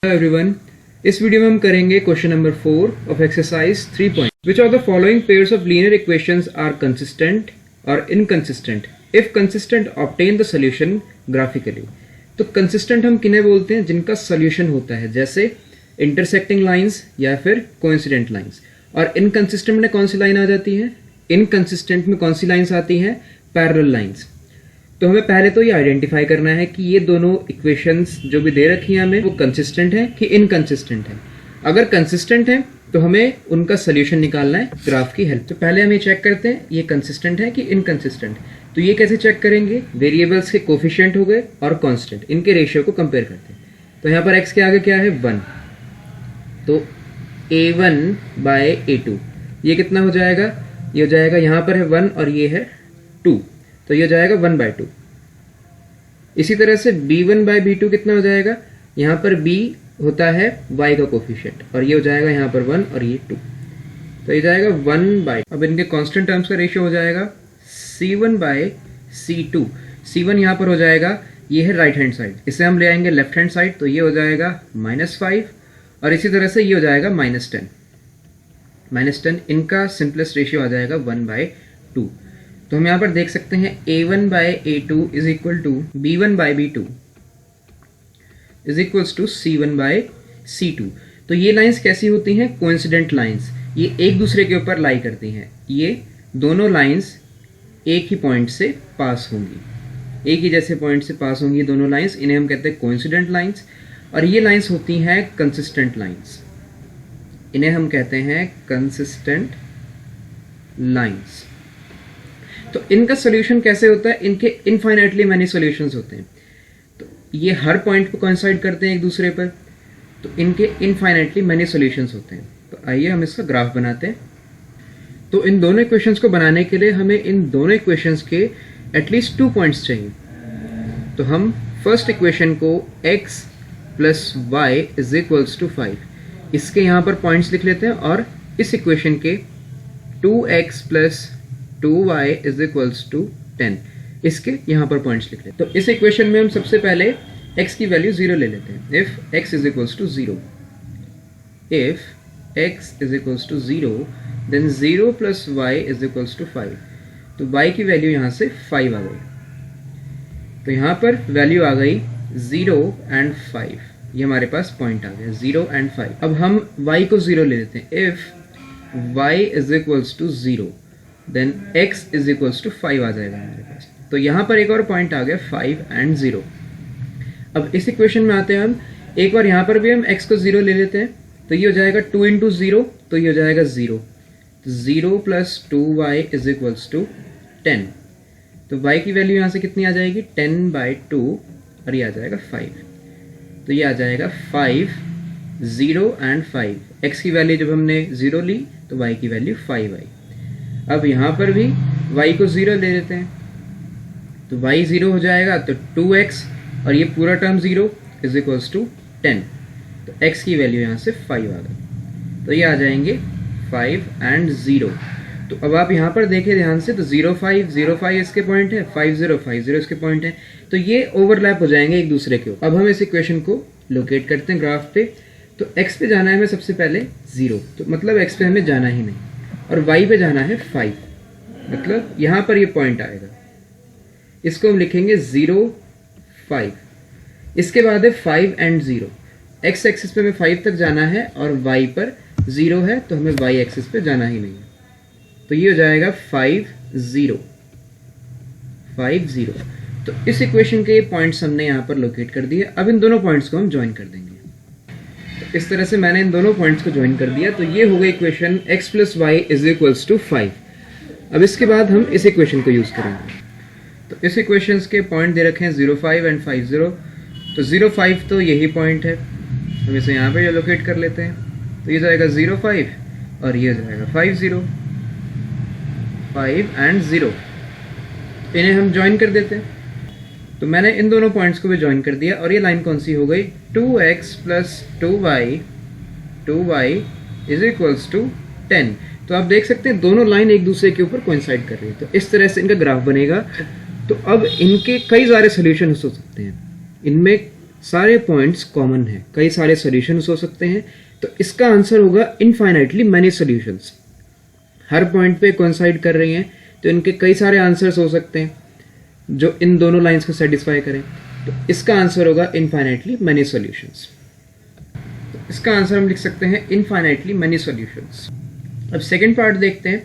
Hello everyone, इस video में हम करेंगे question number 4 of exercise 3 point. Which of the following pairs of linear equations are consistent और inconsistent? If consistent obtain the solution graphically. तो consistent हम किन्हें बोलते हैं? जिनका सॉल्यूशन होता है, जैसे इंटरसेक्टिंग लाइंस या फिर कोइंसिडेंट लाइंस। और इनकंसिस्टेंट में कौन सी लाइन आ जाती है? इनकंसिस्टेंट में कौन सी लाइंस आती हैं? Parallel lines. तो हमें पहले तो ये आइडेंटिफाई करना है कि ये दोनों इक्वेशंस जो भी दे रखी हैं हमें, वो कंसिस्टेंट है कि इनकंसिस्टेंट है। अगर कंसिस्टेंट है तो हमें उनका सोल्यूशन निकालना है ग्राफ की हेल्प। तो पहले हम ये चेक करते हैं ये कंसिस्टेंट है कि इनकंसिस्टेंट। तो ये कैसे चेक करेंगे? वेरिएबल्स के कोफिशिएंट हो गए और कांस्टेंट, इनके रेशियो को कंपेयर करते हैं। तो यहाँ पर x के आगे क्या है? 1। तो a1/a2 ये कितना हो जाएगा? ये हो जाएगा, यहाँ पर है 1 और ये है 2, तो ये हो जाएगा 1/2। इसी तरह से b1/b2 कितना हो जाएगा? यहाँ पर b होता है y का कोफिशिएंट और ये हो जाएगा यहाँ पर 1 और ये 2, तो ये जाएगा 1/। अब इनके कांस्टेंट टर्म्स का रेशियो हो जाएगा c1/c2। c1 यहाँ पर हो जाएगा, ये है राइट हैंड साइड, इसे हम ले आएंगे लेफ्ट हैंड साइड, तो ये हो जाएगा -5 और इसी तरह से ये हो जाएगा -10। -10 इनका सिंपलेस्ट रेशियो आ जाएगा 1/2। तो हम यहाँ पर देख सकते हैं a1/a2 is equal to b1/b2 is equals to c1/c2। तो ये लाइंस कैसी होती हैं? Coincident lines. ये एक दूसरे के ऊपर लाई करती हैं। ये दोनों लाइंस एक ही पॉइंट से पास होंगी, एक ही जैसे पॉइंट से पास होंगी दोनों लाइंस, इन्हें हम कहते हैं कोइंसिडेंट लाइंस। और ये लाइंस होती हैं कंसिस्टेंट लाइंस, इन्हें हम कहते हैं कंसिस्टेंट लाइंस। तो इनका सोल्यूशन कैसे होता है? इनके इनफाइनाइटली मैनी सॉल्यूशंस होते हैं। तो ये हर पॉइंट पे कोइंसाइड करते हैं एक दूसरे पर, तो इनके इनफाइनाइटली मैनी सॉल्यूशंस होते हैं। तो आइए हम इसका ग्राफ बनाते हैं। तो इन दोनों इक्वेशंस को बनाने के लिए हमें इन दोनों इक्वेशंस के एटलीस्ट 2 पॉइंट्स चाहिए। तो हम फर्स्ट इक्वेशन को x + y is equals to 5, इसके यहाँ पर पॉइंट्स लिख लेते हैं, और इस इक्वेशन के 2x + 2y is equals to 10, इसके यहाँ पर पॉइंट्स लिख लेते हैं। तो इस इक्वेशन में हम सबसे पहले x की वैल्यू 0 ले लेते हैं। If x is equals to 0, if x is equals to 0, then 0 + y is equals to 5। तो y की वैल्यू यहाँ से 5 आ गई। तो यहाँ पर वैल्यू आ गई 0 और 5, ये हमारे पास पॉइंट आ गया 0 और 5। अब हम y को 0 ले लेते हैं। If y is equals to 0, then x is equals to 5 आ जाएगा हमारे पास। तो यहाँ पर एक और पॉइंट आ गया 5 और 0। अब इस इक्वेशन में आते हैं हम, एक बार यहाँ पर भी हम x को 0 ले लेते हैं, तो ये हो जाएगा 2 × 0, तो ये हो जाएगा 0। तो 0 + 2y इज इक्वल्स टू 10। तो y की वैल्यू यहाँ से कितनी आ जाएगी? 10/2 और ये आ जाएगा 5। तो ये आ जाएगा 5, 0 और 5। x की वैल्यू जब हमने 0 ली तो y की वैल्यू 5 आई। अब यहाँ पर भी y को 0 ले लेते हैं, तो y 0 हो जाएगा, तो 2x और ये पूरा टर्म 0 इज इक्वल्स टू 10। तो x की वैल्यू यहाँ से 5 आ गई, तो ये आ जाएंगे 5 और 0। तो अब आप यहाँ पर देखें ध्यान से, तो 0 5 0 5 इसके पॉइंट है, 5 0 5 0 इसके पॉइंट है, तो ये ओवरलैप हो जाएंगे एक दूसरे के ऊपर। अब हम इस इक्वेशन को लोकेट करते हैं ग्राफ पे। तो x पे जाना है हमें सबसे पहले 0, तो मतलब x पे हमें जाना ही नहीं, और y पे जाना है 5, मतलब यहाँ पर ये पॉइंट आएगा, इसको हम लिखेंगे 0 5। इसके बाद है 5 और 0। x एक्सिस पे हमें 5 तक जाना है और y पर 0 है, तो हमें y एक्सिस पे जाना ही नहीं है। तो ये हो जाएगा 5 0 5 0। तो इस इक्वेशन के पॉइंट्स हमने यहाँ पर लोकेट कर दिए। अब इन दोनों पॉइंट्स को हम ज्वाइन कर देंगे। तो इस तरह से मैंने इन दोनों पॉइंट्स को ज्वाइन कर दिया, तो ये हो गई equation x + y is equals to 5। अब इसके बाद हम इस इक्वेशन को यूज करेंगे। तो इस इक्वेशंस के पॉइंट दे रखे हैं 0 5 और 5 0। तो 0 5 तो यही पॉइंट है, हम इसे यहाँ पे लोकेट कर लेते हैं। तो ये जाएगा 0 5 और ये जाएगा 5 0 5 और 0, इन्हें हम ज्वाइन कर देते हैं। तो मैंने इन दोनों पॉइंट्स को भी ज्वाइन कर दिया, और ये लाइन कौन सी हो गई? 2x + 2y is equals to 10। तो आप देख सकते हैं दोनों लाइन एक दूसरे के ऊपर कोइंसाइड कर रही है। तो इस तरह से इनका ग्राफ बनेगा। तो अब इनके कई सारे सोल्यूशन हो सकते हैं, इनमें सारे पॉइंट्स कॉमन हैं, कई सारे सॉल्यूशंस हो सकते हैं, तो इसका आंसर होगा इनफाइनाइटली मैनी सॉल्यूशंस। हर पॉइंट पे कोइंसाइड कर रही हैं तो इनके कई सारे आंसर्स हो सकते हैं जो इन दोनों लाइंस को सेटिस्फाई करें, तो इसका आंसर होगा इनफाइनाइटली मैनी सॉल्यूशंस। तो इसका आंसर हम लिख सकते हैं इनफाइनाइटली मैनी सॉल्यूशंस। अब सेकंड पार्ट देखते हैं।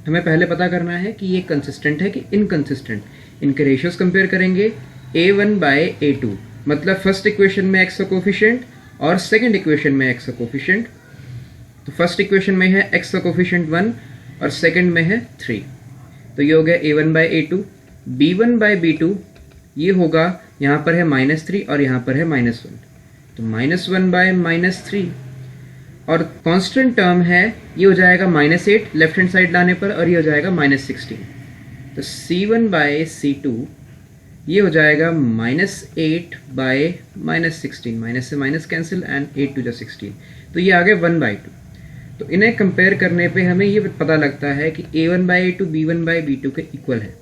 हमें पहले पता करना है कि ये कंसिस्टेंट है कि इनकंसिस्टेंट। इनके रेशियोज कंपेयर करेंगे a1 बाय a2, मतलब फर्स्ट इक्वेशन में x का कोफिशिएंट और सेकंड इक्वेशन में x का कोफिशिएंट। तो फर्स्ट इक्वेशन में है x का कोफिशिएंट 1 और सेकंड में है 3, तो ये हो गया a1 by a2। b1 by b2 ये होगा, यहाँ पर है -3 और यहाँ पर है -1, तो -1 बाय -3, और कांस्टेंट टर्म है ये हो जाएगा -8 लेफ्ट हैंड साइड लाने पर, और ये हो जाएगा -16, तो c1 बाय c2 ये हो जाएगा -8 बाय -16, माइनस से माइनस कैंसिल एंड 8 टू 16, तो ये आ गया 1/2। तो इन्हें कंपेयर करने पे हमें ये पता लगता है कि a1 by a2 b1 by b2 के इक्वल है,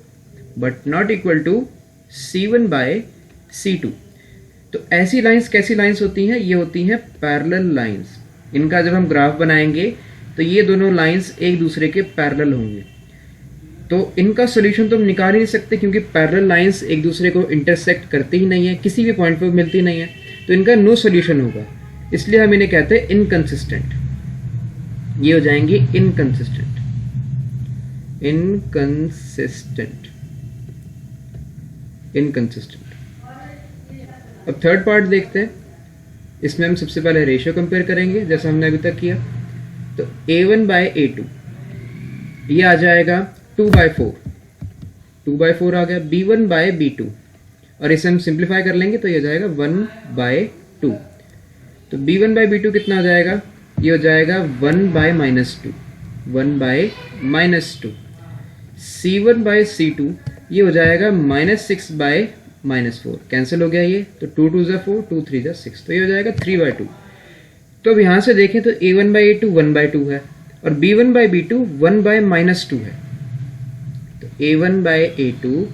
but not equal to c1 by c2। तो ऐसी लाइंस कैसी लाइंस होती हैं? ये होती हैं पैरेलल लाइंस। इनका जब हम ग्राफ बनाएंगे तो ये दोनों लाइंस एक दूसरे के पैरेलल होंगे, तो इनका सोल्यूशन तो हम निकाल ही नहीं सकते क्योंकि पैरेलल लाइंस एक दूसरे को इंटरसेक्ट करती ही नहीं है, किसी भी पॉइंट पर मिलती नहीं है, तो इनका नो सोल्यूशन होगा। इसलिए हम इन्हें कहते हैं इनकंसिस्टेंट। ये हो जाएंगे इनकंसिस्टेंट, इनकंसिस्टेंट, इनकंसिस्टेंट। अब थर्ड पार्ट देखते हैं। इसमें हम सबसे पहले रेशियो कंपेयर करेंगे जैसा हमने अभी तक किया। तो a1 बाय a2 ये आ जाएगा 2/4, 2/4 आ गया। b1 बाय b2 और इसे हम सिंप्लीफाई कर लेंगे तो ये हो जाएगा 1/2। तो b1 बाय b2 कितना आ जाएगा? ये हो जाएगा 1/-2, 1/-2। c1 बाय c2 ये हो जाएगा -6/-4, कैंसिल हो गया ये, तो 2 2 ज़ा 4, 2 3 ज़ा 6, तो ये हो जाएगा 3/2। तो अब यहाँ से देखें तो a1 बाय a2 1/2 है और b1 बाय b2 1/-2 है, तो a1 by a2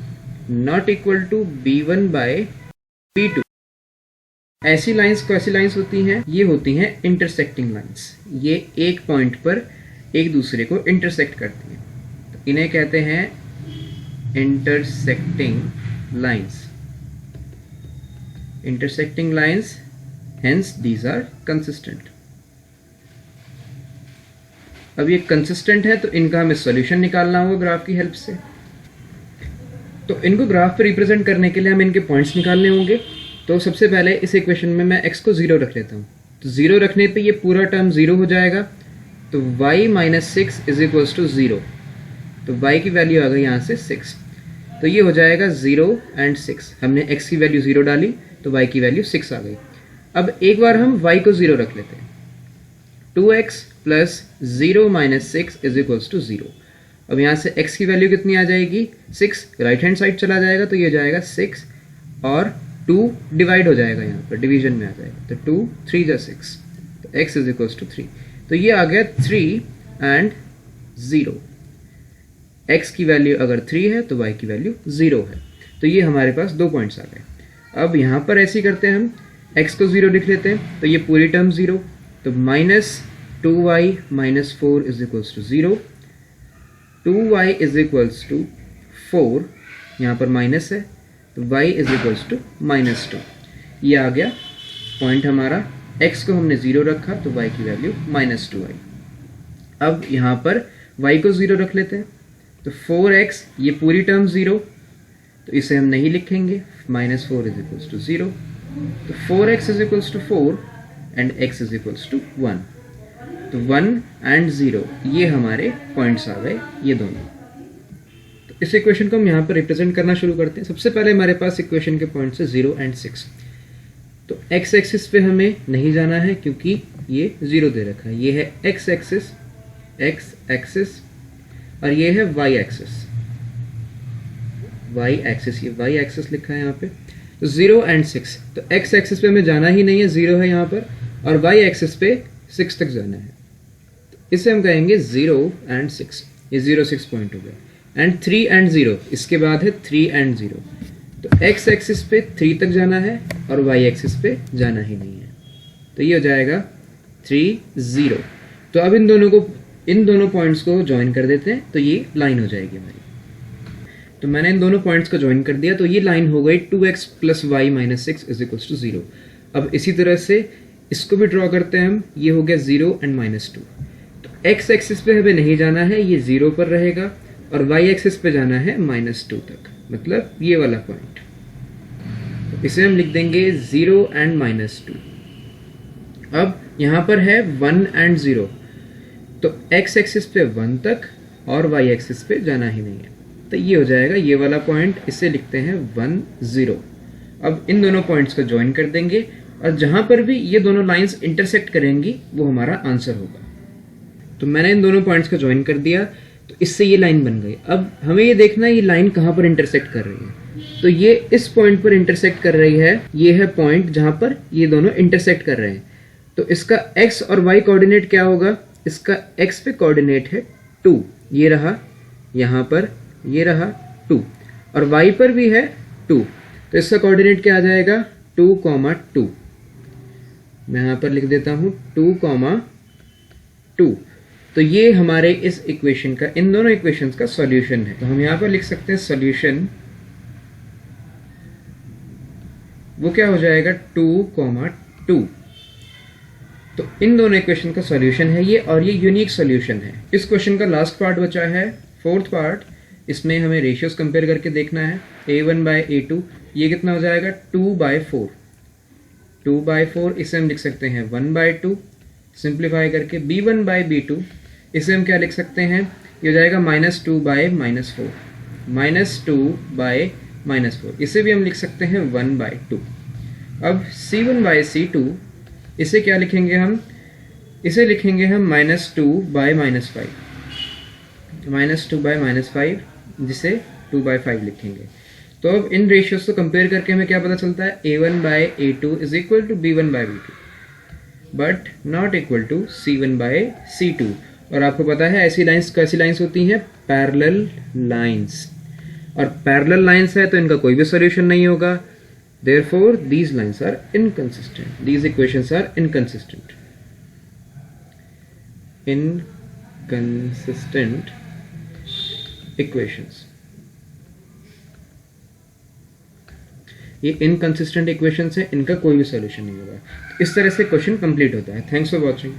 not equal to b1 by b2। ऐसी लाइंस कैसी लाइंस होती हैं? ये होती हैं इंटरसेक्टिंग लाइंस। ये एक पॉइंट पर एक दूसरे को इंटरसेक्ट करती हैं, तो इन्हें कहते हैं intersecting lines. Intersecting lines, hence these are consistent. अब ये कंसिस्टेंट है तो इनका हमें सॉल्यूशन निकालना होगा ग्राफ की हेल्प से। तो इनको ग्राफ पर रिप्रेजेंट करने के लिए हमें इनके पॉइंट्स निकालने होंगे। तो सबसे पहले इस इक्वेशन में मैं x को 0 रख लेता हूँ, तो 0 रखने पे ये पूरा टर्म 0 हो जाएगा, तो y - 6 = 0, तो y की वैल्यू आ गई यहाँ से 6, तो ये हो जाएगा 0 और 6। हमने x की वैल्यू 0 डाली तो y की वैल्यू 6 आ गई। अब एक बार हम y को 0 रख लेते हैं, 2x + 0 - 6 = 0। अब यहाँ से x की वैल्यू कितनी आ जाएगी? 6, राइट हैंड साइड चला जाएगा तो ये हो जाएगा 6 और 2 डिवाइड हो जाएगा, यहाँ पर डिवीजन में आ जाएगा, तो 2 3 ज़ा 6, तो x = 3, तो ये आ गया 3 और 0। x की वैल्यू अगर 3 है तो y की वैल्यू 0 है, तो ये हमारे पास 2 पॉइंट्स आ गए। अब यहाँ पर ऐसे ही करते हैं, हम x को 0 लिख लेते हैं, तो ये पूरी टर्म 0, तो -2y - 4 = 0, 2y = 4, यहाँ पर माइनस है, तो y = -2। ये आ गया पॉइंट हमारा। x को हमने 0 रखा तो y की वैल्यू -2 आई। अब यहाँ पर y को 0 रख लेते हैं, तो 4x, ये पूरी टर्म 0, तो इसे हम नहीं लिखेंगे, -4 = 0, तो 4x = 4 एंड x = 1, तो 1 और 0 ये हमारे पॉइंट्स आ गए, ये दोनों। तो इस इक्वेशन को हम यहाँ पर रिप्रेजेंट करना शुरू करते हैं। सबसे पहले हमारे पास इक्वेशन के पॉइंट्स है 0 और 6, तो x एक्सिस पे हमें नहीं जाना है क्योंकि ये 0 दे रखा है। ये है x एक्सिस और ये है y एक्सिस, ये y एक्सिस लिखा है यहाँ पे। तो 0 और 6, तो x एक्सिस पे हमें जाना ही नहीं है, 0 है यहाँ पर, और y एक्सिस पे 6 तक जाना है, तो इसे हम कहेंगे 0 और 6, ये 0 6 पॉइंट हो गया। एंड 3 और 0, इसके बाद है 3 और 0, तो तो x एक्सिस पे 3 तक जाना है और y एक्सिस पे जाना ही नहीं है, तो ये हो जाएगा 3 0। तो अब इन दोनों पॉइंट्स को ज्वाइन कर देते हैं, तो ये लाइन हो जाएगी हमारी। तो मैंने इन दोनों पॉइंट्स को ज्वाइन कर दिया, तो ये लाइन हो गई 2x + y - 6 = 0। अब इसी तरह से इसको भी ड्रॉ करते हैं हम, ये हो गया 0 और -2। तो x एक्सिस पे हमें नहीं जाना है, ये 0 पर रहेगा, और y एक्सिस पे जाना है -2 तक, मतलब ये वाला पॉइंट। तो इसे हम लिख देंगे 0 और -2। अब यहाँ पर है 1 और 0, तो x एक्सिस पे 1 तक और y एक्सिस पे जाना ही नहीं है, तो ये हो जाएगा ये वाला पॉइंट, इसे लिखते हैं 1 0। अब इन दोनों पॉइंट्स को ज्वाइन कर देंगे, और जहां पर भी ये दोनों लाइंस इंटरसेक्ट करेंगी वो हमारा आंसर होगा। तो मैंने इन दोनों पॉइंट्स को ज्वाइन कर दिया, तो इससे ये लाइन बन गई। अब हमें ये देखना है ये लाइन कहाँ पर इंटरसेक्ट कर रही है। तो ये इस पॉइंट पर इंटरसेक्ट कर रही है, ये है पॉइंट जहां पर ये दोनों इंटरसेक्ट कर रहे हैं। तो इसका x और y कोऑर्डिनेट क्या होगा? इसका x पे कोऑर्डिनेट है 2, ये रहा, यहाँ पर ये रहा 2, और y पर भी है 2, तो इसका कोऑर्डिनेट क्या आ जाएगा? 2, 2। मैं यहाँ पर लिख देता हूँ 2, 2। तो ये हमारे इस इक्वेशन का, इन दोनों इक्वेशंस का सॉल्यूशन है। तो हम यहाँ पर लिख सकते हैं सॉल्यूशन, वो क्या हो जाएगा? 2, 2। तो इन दोनों इक्वेशन का सॉल्यूशन है ये, और ये यूनिक सॉल्यूशन है। इस क्वेश्चन का लास्ट पार्ट बचा है, 4th पार्ट। इसमें हमें रेशियोज कंपेयर करके देखना है। a1/a2 ये कितना हो जाएगा? 2/4। 2/4 इसे हम लिख सकते हैं 1/2। सिंप्लीफाई करके b1/b2 इसे हम क्या लिख सकते हैं? ये हो जाएगा -2/-4, -2/-4, इसे भी हम लिख सकते हैं 1/2। अब c1/c2 इसे क्या लिखेंगे हम? इसे लिखेंगे हम -2/-5, -2/-5, जिसे 2/5 लिखेंगे। तो अब इन रेशियोज को कंपेयर करके हमें क्या पता चलता है? a1/a2 = b1/b2 but not equal to c1/c2। और आपको पता है ऐसी लाइंस कैसी लाइंस होती हैं? Parallel lines. और पैरेलल लाइंस है तो इनका कोई भी सॉल्यूशन नहीं होगा। Therefore, these lines are inconsistent. These equations are inconsistent. Inconsistent equations. ये inconsistent equations है, इनका कोई भी solution नहीं होगा। इस तरह से क्वेश्चन कंप्लीट होता है। Thanks for watching.